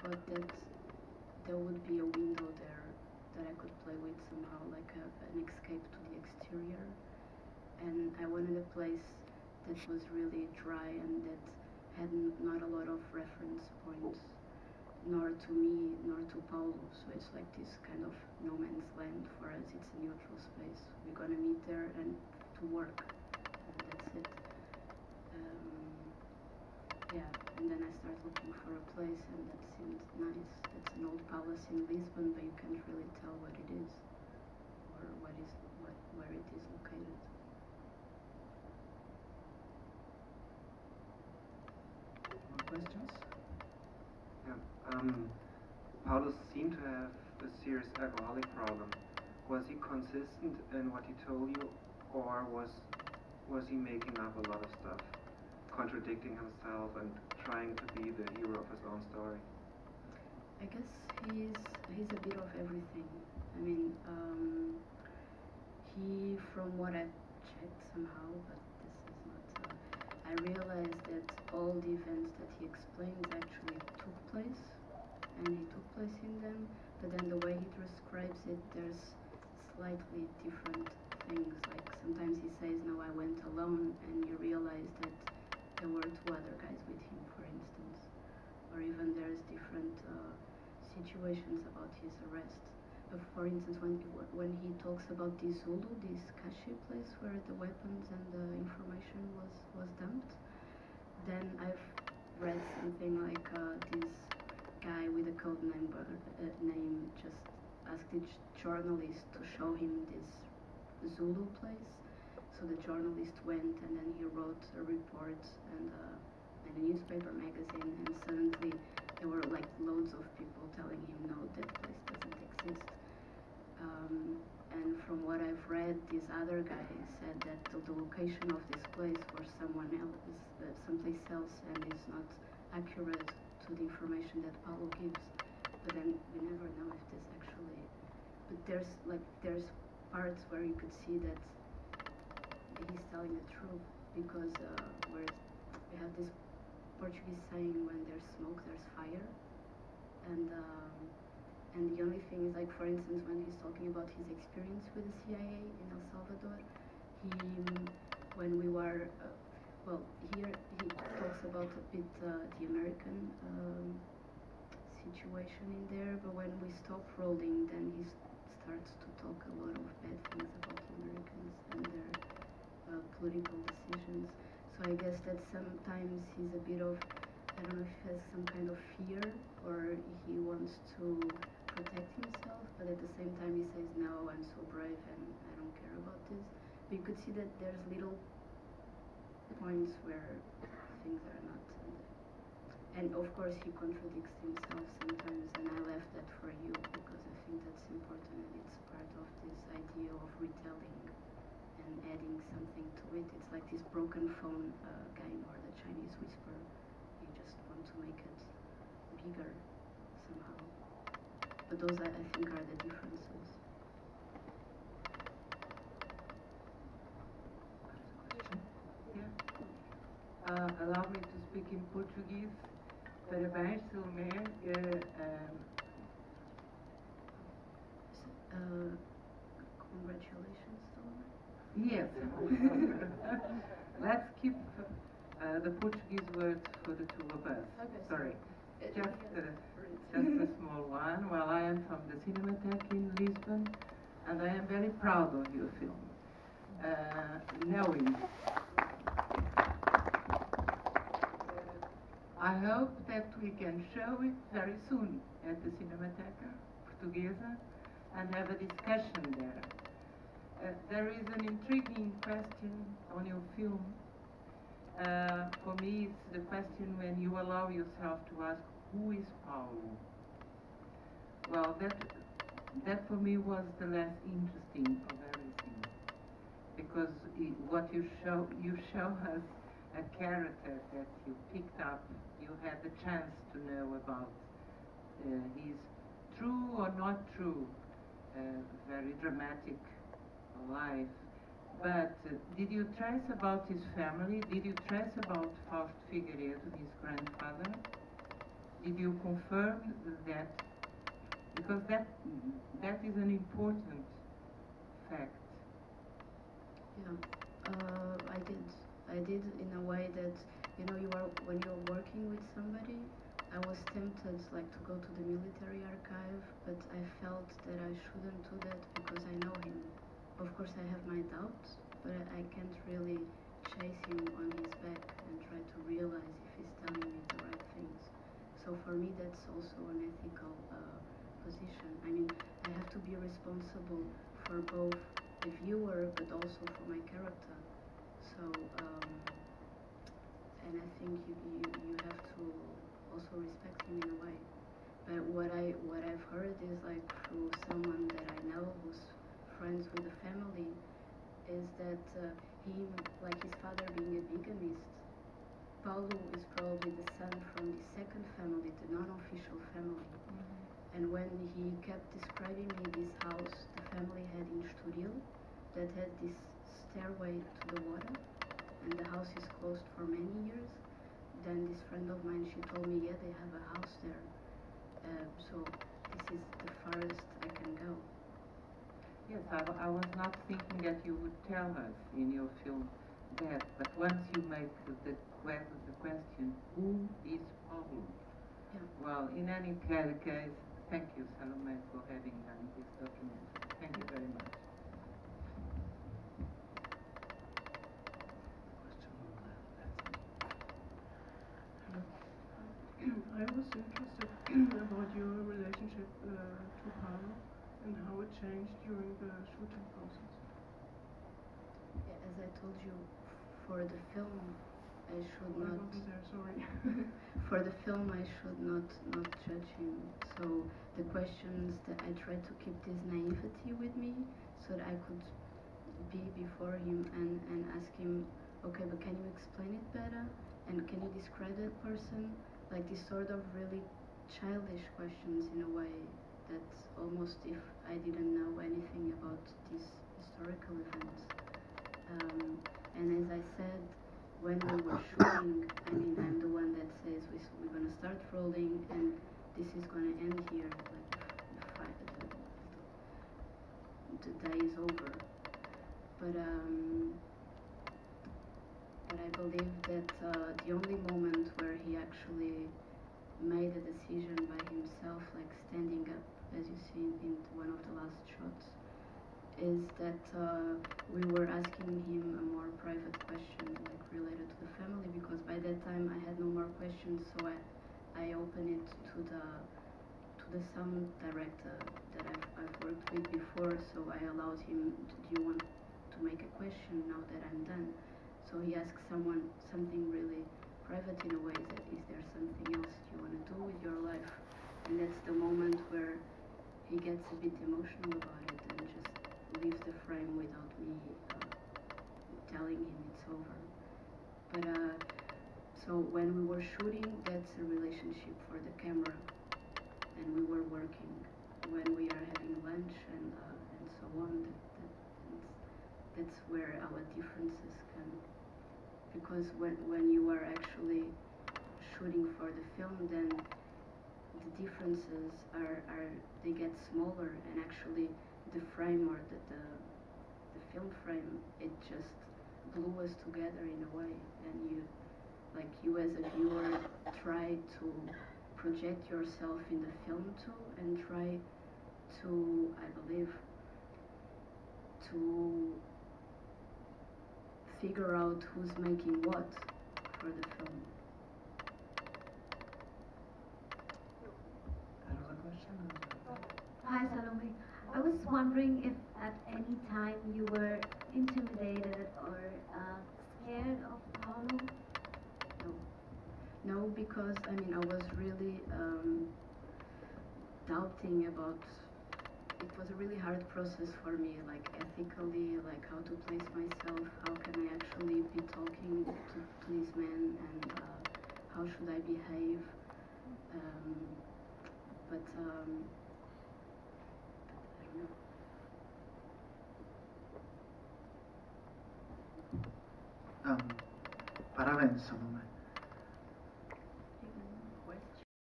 thought that there would be a window there that I could play with somehow, like an escape to the exterior. And I wanted a place that was really dry and that had not a lot of reference points, nor to me, nor to Paulo. So it's like this kind of no man's land for us. It's a neutral space. We're gonna meet there and to work, and that's it. Yeah, and then I started looking for a place, and that seemed nice. It's an old palace in Lisbon, but you can't really tell what it is, or where it is located. More questions? Yeah. Paulus seemed to have a serious alcoholic problem. Was he consistent in what he told you, or was he making up a lot of stuff, contradicting himself and trying to be the hero of his own story? I guess he's a bit of everything. I mean, he, from what I've checked somehow, but this is not, I realized that all the events that he explains actually took place, and he took place in them, but then the way he describes it, there's slightly different things. Like sometimes he says, no, I went alone, and you realize that there were two other guys with him, for instance. Or even there's different situations about his arrest. For instance, when he talks about the Zulu, this cache place where the weapons and the information was dumped, then I've read something like this guy with a code name just asked each journalist to show him this Zulu place. So the journalist went, and then he wrote a report and a newspaper magazine, and suddenly there were like loads of people telling him, no, that place doesn't exist. And from what I've read, this other guy said that the location of this place was someplace else, and is not accurate to the information that Paulo gives. But then we never know if this actually. But there's parts where you could see that he's telling the truth, because where we have this Portuguese saying, when there's smoke, there's fire, and the only thing is, like, for instance, when he's talking about his experience with the CIA in El Salvador, when we were, here he talks about a bit the American situation in there, but when we stop rolling, then he starts to talk a lot of bad things about the Americans and their political decisions. So I guess that sometimes he's a bit of, I don't know if he has some kind of fear, or he wants to protect himself, but at the same time he says, no, I'm so brave and I don't care about this. But you could see that there's little points where things are not. And of course he contradicts himself sometimes, and I left that for you because I think that's important, and it's part of this idea of retelling and adding something to it. It's like this broken phone game, or the Chinese whisper. You just want to make it bigger somehow. But those, I think, are the differences. Yeah. Allow me to speak in Portuguese. Parabéns, Salomé. Congratulations, Salomé. Yes. Let's keep the Portuguese words for the two of us. Okay, sorry. Just a small one. Well, I am from the Cinematheque in Lisbon, and I am very proud of your film. Knowing. I hope that we can show it very soon at the Cinemateca Portuguesa and have a discussion there. There is an intriguing question on your film. For me, it's the question when you allow yourself to ask, who is Paulo? Well, that for me was the less interesting of everything, because what you show us a character that you picked up, you had the chance to know about his true or not true, very dramatic life. But did you trace about his family? Did you trace about Fausto Figueiredo, his grandfather? Did you confirm that? Because that is an important fact. Yeah, I did in a way that, you know, when you're working with somebody, I was tempted like to go to the military archive, but I felt that I shouldn't do that because I know him. Of course I have my doubts, but I can't really chase him on his back and try to realize if he's telling me the right things. So for me that's also an ethical position. I mean, I have to be responsible for both the viewer but also for my character. So and I think you have to also respect him in a way. But what I've heard is like through someone that I know who's friends with the family, is that he, like his father being a bigamist, Paulo is probably the son from the second family, the non-official family. And when he kept describing me this house the family had in Estoril that had this stairway to the water, and the house is closed for many years, then this friend of mine, she told me, yeah, they have a house there. So this is the farthest I can go. Yes, I was not thinking that you would tell us in your film that, but once you make the question, who is Paulo? Yeah. Well, in any case, thank you, Salomé, for having done this document. Thank you very much. I was interested about your relationship to Paulo and how it changed during the shooting process. Yeah, as I told you, for the film, I should I not. wasn't there, sorry. For the film, I should not judge him. So the questions that I tried to keep this naivety with me, so that I could be before him and ask him, okay, but can you explain it better? And can you describe that person? Like these sort of really childish questions in a way that's almost if I didn't know anything about these historical events. And as I said, when we were shooting, I mean, I'm the one that says we're gonna start rolling and this is gonna end here, like the day is over. But I believe that the only moment where he actually made a decision by himself, like standing up, as you see in one of the last shots, is that we were asking him a more private question, like related to the family, because by that time I had no more questions, so I opened it to the sound director that I've worked with before, so I allowed him, do you want to make a question now that I'm done? So he asked something really private in a way, that is there something else you want to do with your life? And that's the moment where he gets a bit emotional about it and just leaves the frame without me telling him it's over. But so when we were shooting, that's a relationship for the camera, and we were working. When we are having lunch and so on, that's where our differences come. Because when you are actually shooting for the film, then the differences they get smaller, and actually the frame or the film frame, it just glue us together in a way, and you as a viewer try to project yourself in the film too, and try to, I believe, to figure out who's making what for the film. Another question? Hi, Salome. I was wondering if at any time you were intimidated or scared of Paulo? No, because I mean I was really doubting about. It was a really hard process for me, like ethically, like how to place myself, how can I actually be talking to this man, and how should I behave. But I don't know. Parabéns, Salomé.